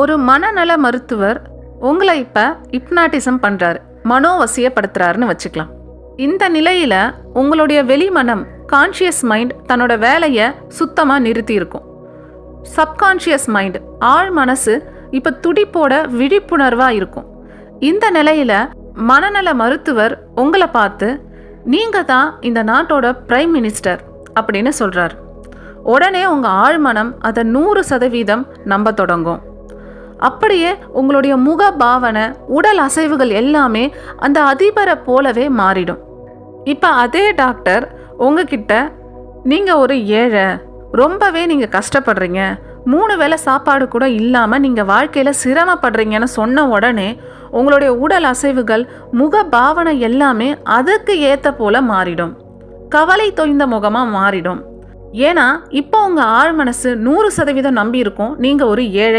ஒரு மனநல மருத்துவர் உங்களை இப்போ ஹிப்னாட்டிசம் பண்ணுறாரு, மனோவசியப்படுத்துறாருன்னு வச்சுக்கலாம். இந்த நிலையில் உங்களுடைய வெளிமனம் கான்ஷியஸ் மைண்ட் தன்னோட வேலையை சுத்தமாக நிறுத்தி இருக்கும். சப்கான்ஷியஸ் மைண்ட் ஆழ் மனசு இப்போ துடிப்போட விழிப்புணர்வாக இருக்கும். இந்த நிலையில் மனநல மருத்துவர் உங்களை பார்த்து நீங்கள் தான் இந்த நாட்டோட பிரைம் மினிஸ்டர் அப்படின்னு சொல்கிறார். உடனே உங்கள் ஆழ்மனம் அதை 100% நம்ப தொடங்கும். அப்படியே உங்களுடைய முக பாவனை, உடல் அசைவுகள் எல்லாமே அந்த அதிபரை போலவே மாறிடும். இப்போ அதே டாக்டர் உங்ககிட்ட நீங்கள் ஒரு ஏழை, ரொம்பவே நீங்கள் கஷ்டப்படுறீங்க, 3 வேளை சாப்பாடு கூட இல்லாமல் நீங்கள் வாழ்க்கையில் சிரமப்படுறீங்கன்னு சொன்ன உடனே உங்களுடைய உடல் அசைவுகள், முக பாவனை எல்லாமே அதுக்கு ஏற்ற போல மாறிடும். கவலை தொய்ந்த முகமாக மாறிடும். ஏன்னா இப்போ உங்கள் ஆழ்மனசு 100% நம்பி இருக்கும் நீங்கள் ஒரு ஏழை